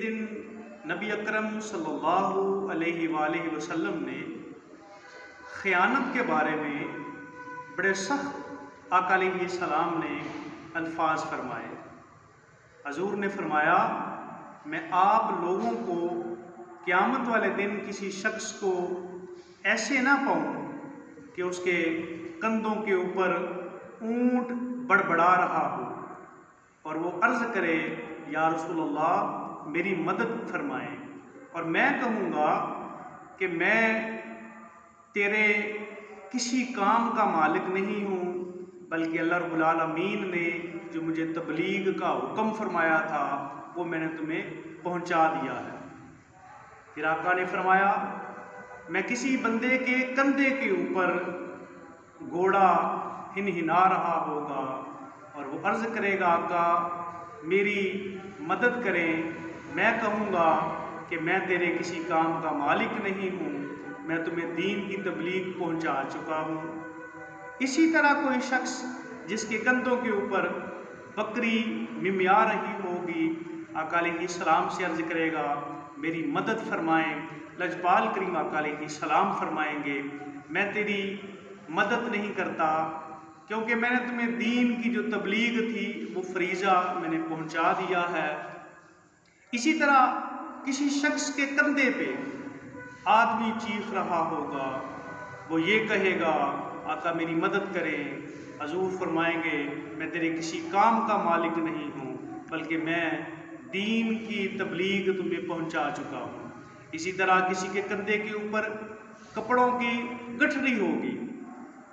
दिन नबी अकरम सल्लल्लाहु अलैहि वसल्लम ने ख़यानत के बारे में बड़े सख्त आका अलैहिस्सलाम ने अल्फाज फरमाए। हजूर ने फरमाया, मैं आप लोगों को क़यामत वाले दिन किसी शख्स को ऐसे ना पाऊँ कि उसके कंधों के ऊपर ऊँट बड़बड़ा रहा हो और वो अर्ज़ करे, या रसूलल्लाह मेरी मदद फरमाएं, और मैं कहूँगा कि मैं तेरे किसी काम का मालिक नहीं हूँ, बल्कि अल्लाह रब्बुल आलमीन ने जो मुझे तबलीग का हुक्म फरमाया था वो मैंने तुम्हें पहुँचा दिया है। फिर आका ने फरमाया, मैं किसी बंदे के कंधे के ऊपर घोड़ा हिनहिना रहा होगा और वो अर्ज़ करेगा, आका मेरी मदद करें, मैं कहूँगा कि मैं तेरे किसी काम का मालिक नहीं हूँ, मैं तुम्हें दीन की तबलीग पहुँचा चुका हूँ। इसी तरह कोई शख्स जिसके कंधों के ऊपर बकरी मिमिया रही होगी, आका अलैहिस्सलाम से अर्ज़ करेगा मेरी मदद फरमाएं। लजपाल करीम आका अलैहिस्सलाम फरमाएंगे, मैं तेरी मदद नहीं करता क्योंकि मैंने तुम्हें दीन की जो तबलीग थी वो फरीज़ा मैंने पहुँचा दिया है। इसी तरह किसी शख्स के कंधे पे आदमी चीख रहा होगा, वो ये कहेगा, आका मेरी मदद करें। हजूर फरमाएंगे, मैं तेरे किसी काम का मालिक नहीं हूँ, बल्कि मैं दीन की तबलीग तुम्हें पहुँचा चुका हूँ। इसी तरह किसी के कंधे के ऊपर कपड़ों की गठरी होगी,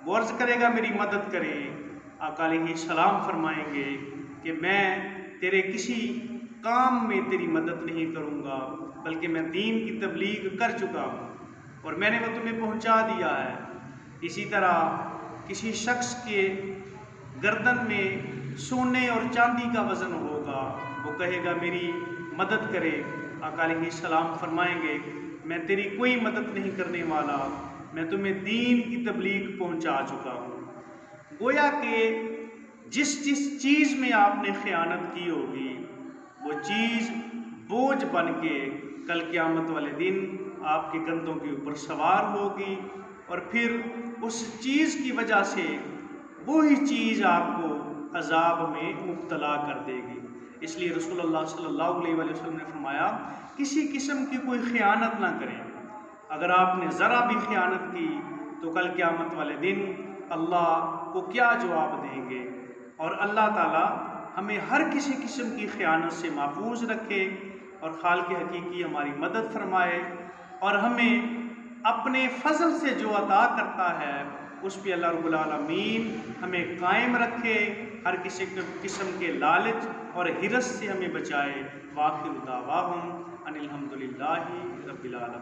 वो अर्ज़ करेगा मेरी मदद करें। आका अलैहिस्सलाम फरमाएंगे कि मैं तेरे किसी काम में तेरी मदद नहीं करूँगा, बल्कि मैं दीन की तबलीग कर चुका हूँ और मैंने वो तुम्हें पहुँचा दिया है। इसी तरह किसी शख्स के गर्दन में सोने और चांदी का वज़न होगा, वो कहेगा मेरी मदद करे। आका अलैहिस्सलाम फरमाएंगे, मैं तेरी कोई मदद नहीं करने वाला, मैं तुम्हें दीन की तबलीग पहुँचा चुका हूँ। गोया कि जिस चीज़ में आपने ख़यानत की होगी वो चीज़ बोझ बन के कल क़यामत वाले दिन आपके कंधों के ऊपर सवार होगी और फिर उस चीज़ की वजह से वही चीज़ आपको अज़ाब में मुब्तला कर देगी। इसलिए रसूलुल्लाह सल्लल्लाहु अलैहि वसल्लम ने फरमाया, किसी किस्म की कोई ख़यानत ना करें। अगर आपने ज़रा भी ख़यानत की तो कल क़यामत वाले दिन अल्लाह को क्या जवाब देंगे। और अल्लाह ताला हमें हर किसी किस्म की ख़यानत से महफूज रखे और खालिक़ हकीकी हमारी मदद फरमाए और हमें अपने फ़ज़ल से जो अता करता है उस पर अल्लाह रब्बुल आलमीन हमें कायम रखे, हर किसी किस्म के लालच और हिरस से हमें बचाए। वाखिर दावाहुम अनिल हम्दुलिल्लाहि रब्बिल आलमीन।